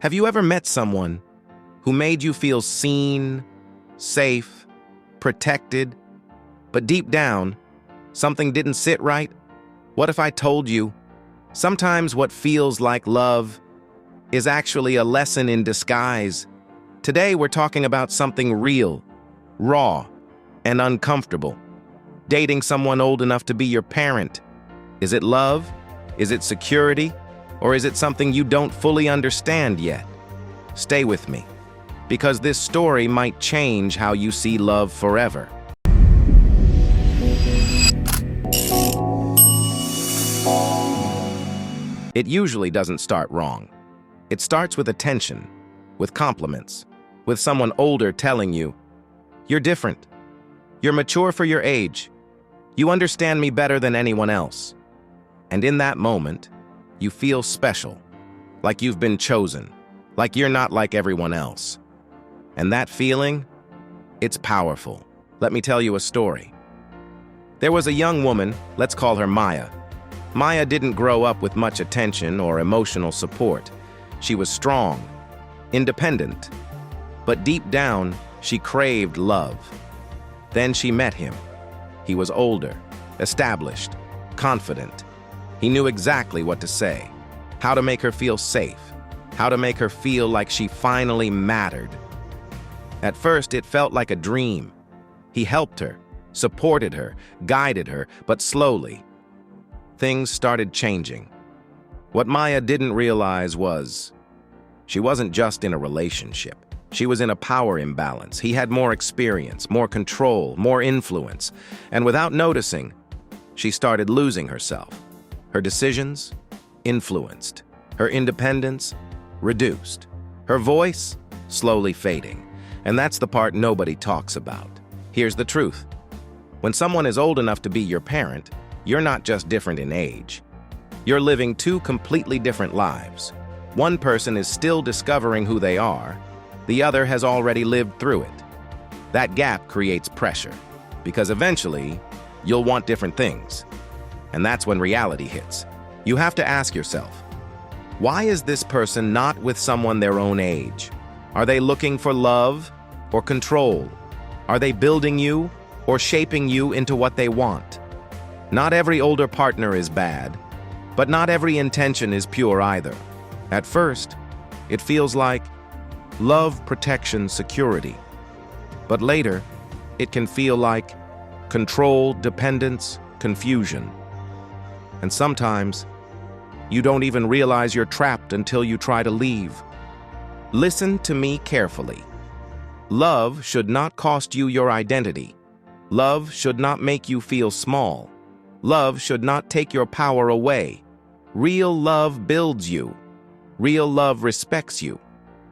Have you ever met someone who made you feel seen, safe, protected, but deep down, something didn't sit right? What if I told you, sometimes what feels like love is actually a lesson in disguise? Today we're talking about something real, raw, and uncomfortable. Dating someone old enough to be your parent. Is it love? Is it security? Or is it something you don't fully understand yet? Stay with me, because this story might change how you see love forever. It usually doesn't start wrong. It starts with attention, with compliments, with someone older telling you, "You're different. You're mature for your age. You understand me better than anyone else." And in that moment, you feel special, like you've been chosen, like you're not like everyone else. And that feeling, it's powerful. Let me tell you a story. There was a young woman, let's call her Maya. Maya didn't grow up with much attention or emotional support. She was strong, independent, but deep down, she craved love. Then she met him. He was older, established, confident. He knew exactly what to say, how to make her feel safe, how to make her feel like she finally mattered. At first, it felt like a dream. He helped her, supported her, guided her, but slowly, things started changing. What Maya didn't realize was, she wasn't just in a relationship. She was in a power imbalance. He had more experience, more control, more influence. And without noticing, she started losing herself. Her decisions, influenced. Her independence, reduced. Her voice, slowly fading. And that's the part nobody talks about. Here's the truth. When someone is old enough to be your parent, you're not just different in age. You're living two completely different lives. One person is still discovering who they are. The other has already lived through it. That gap creates pressure, because eventually, you'll want different things. And that's when reality hits. You have to ask yourself, why is this person not with someone their own age? Are they looking for love or control? Are they building you or shaping you into what they want? Not every older partner is bad, but not every intention is pure either. At first, it feels like love, protection, security. But later, it can feel like control, dependence, confusion. And sometimes, you don't even realize you're trapped until you try to leave. Listen to me carefully. Love should not cost you your identity. Love should not make you feel small. Love should not take your power away. Real love builds you. Real love respects you.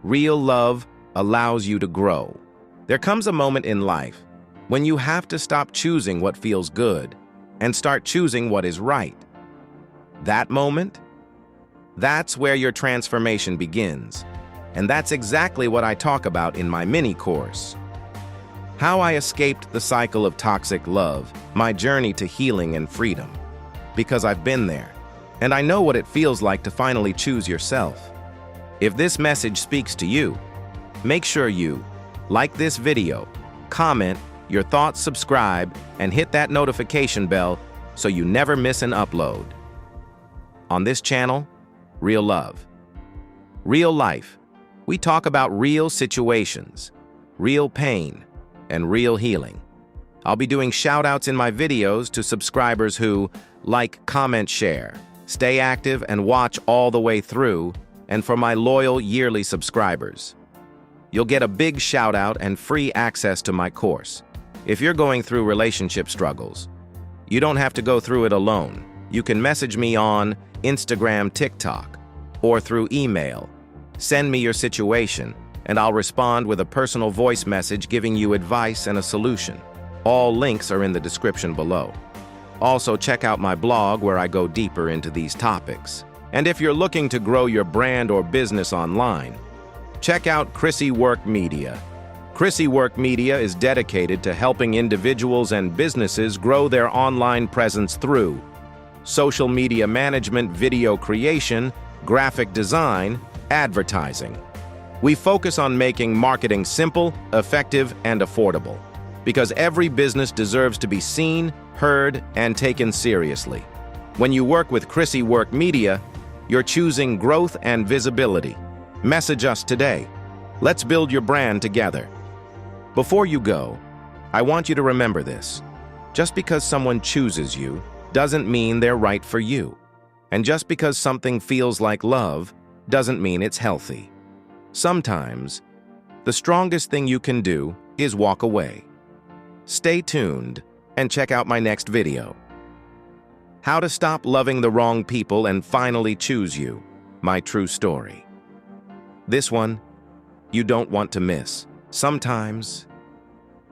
Real love allows you to grow. There comes a moment in life when you have to stop choosing what feels good and start choosing what is right. That moment, that's where your transformation begins. And that's exactly what I talk about in my mini course. How I escaped the cycle of toxic love, my journey to healing and freedom. Because I've been there, and I know what it feels like to finally choose yourself. If this message speaks to you, make sure you like this video, comment your thoughts, subscribe, and hit that notification bell so you never miss an upload. On this channel, Real Love. Real life. We talk about real situations, real pain, and real healing. I'll be doing shout-outs in my videos to subscribers who like, comment, share, stay active, and watch all the way through, and for my loyal yearly subscribers. You'll get a big shout-out and free access to my course. If you're going through relationship struggles, you don't have to go through it alone. You can message me on Instagram, TikTok, or through email. Send me your situation, and I'll respond with a personal voice message giving you advice and a solution. All links are in the description below. Also, check out my blog where I go deeper into these topics. And if you're looking to grow your brand or business online, check out Chrissy Work Media. Chrissy Work Media is dedicated to helping individuals and businesses grow their online presence through social media management, video creation, graphic design, Advertising. We focus on making marketing simple, effective, and affordable, because every business deserves to be seen, heard, and taken seriously. When you work with Chrissy Work Media, you're choosing growth and visibility. Message us today. Let's build your brand together. Before you go, I want you to remember this. Just because someone chooses you doesn't mean they're right for you. And just because something feels like love doesn't mean it's healthy. Sometimes, the strongest thing you can do is walk away. Stay tuned and check out my next video. How to stop loving the wrong people and finally choose you, my true story. This one, you don't want to miss. Sometimes,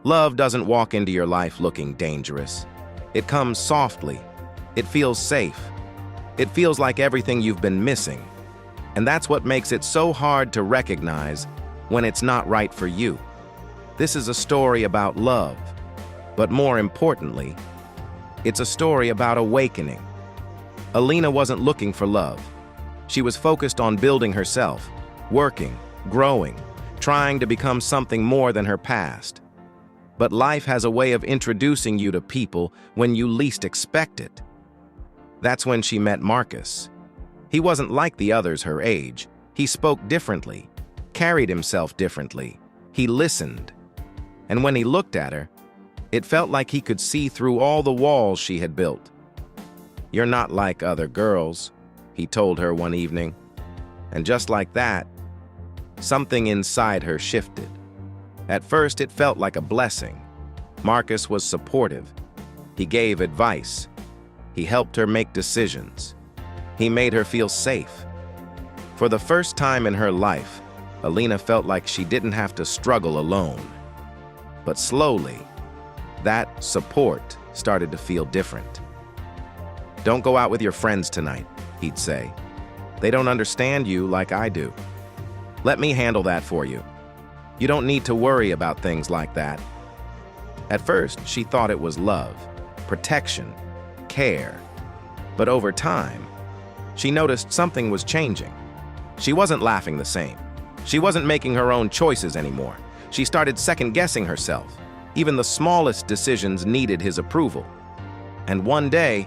love doesn't walk into your life looking dangerous. It comes softly. It feels safe. It feels like everything you've been missing. And that's what makes it so hard to recognize when it's not right for you. This is a story about love, but more importantly, it's a story about awakening. Alina wasn't looking for love. She was focused on building herself, working, growing, trying to become something more than her past. But life has a way of introducing you to people when you least expect it. That's when she met Marcus. He wasn't like the others her age. He spoke differently, carried himself differently. He listened. And when he looked at her, it felt like he could see through all the walls she had built. "You're not like other girls," he told her one evening. And just like that, something inside her shifted. At first, it felt like a blessing. Marcus was supportive. He gave advice. He helped her make decisions. He made her feel safe. For the first time in her life, Alina felt like she didn't have to struggle alone. But slowly, that support started to feel different. "Don't go out with your friends tonight," he'd say. "They don't understand you like I do. Let me handle that for you. You don't need to worry about things like that." At first, she thought it was love, protection, care. But over time, she noticed something was changing. She wasn't laughing the same. She wasn't making her own choices anymore. She started second-guessing herself. Even the smallest decisions needed his approval. And one day,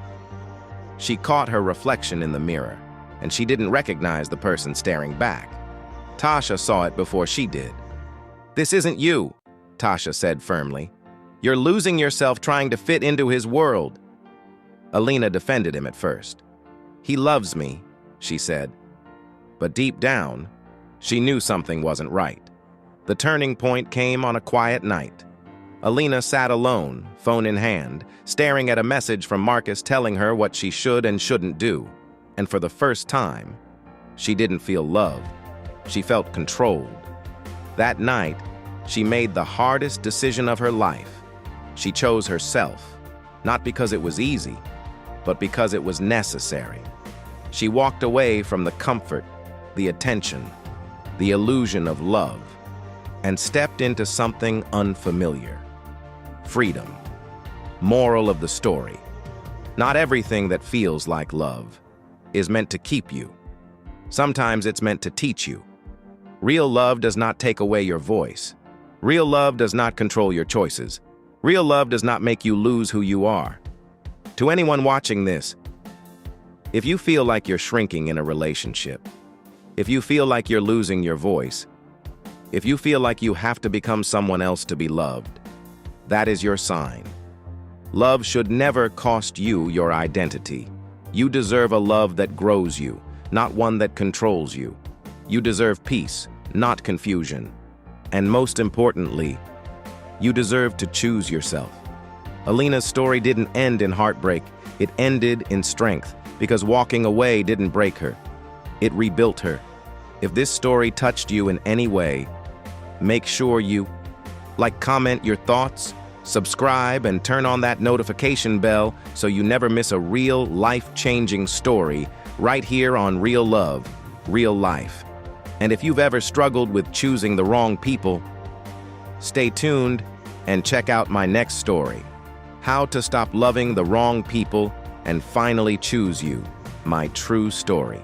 she caught her reflection in the mirror, and she didn't recognize the person staring back. Tasha saw it before she did. "This isn't you," Tasha said firmly. "You're losing yourself trying to fit into his world." Alina defended him at first. "He loves me," she said. But deep down, she knew something wasn't right. The turning point came on a quiet night. Alina sat alone, phone in hand, staring at a message from Marcus telling her what she should and shouldn't do. And for the first time, she didn't feel loved. She felt controlled. That night, she made the hardest decision of her life. She chose herself, not because it was easy, but because it was necessary. She walked away from the comfort, the attention, the illusion of love, and stepped into something unfamiliar. Freedom. Moral of the story: not everything that feels like love is meant to keep you. Sometimes it's meant to teach you. Real love does not take away your voice. Real love does not control your choices. Real love does not make you lose who you are. To anyone watching this, if you feel like you're shrinking in a relationship, if you feel like you're losing your voice, if you feel like you have to become someone else to be loved, that is your sign. Love should never cost you your identity. You deserve a love that grows you, not one that controls you. You deserve peace, not confusion. And most importantly, you deserve to choose yourself. Alina's story didn't end in heartbreak. It ended in strength, because walking away didn't break her. It rebuilt her. If this story touched you in any way, make sure you comment your thoughts, subscribe, and turn on that notification bell so you never miss a real life-changing story right here on Real Love, Real Life. And if you've ever struggled with choosing the wrong people, stay tuned and check out my next story, How to Stop Loving the Wrong People and Finally Choose You, my true story.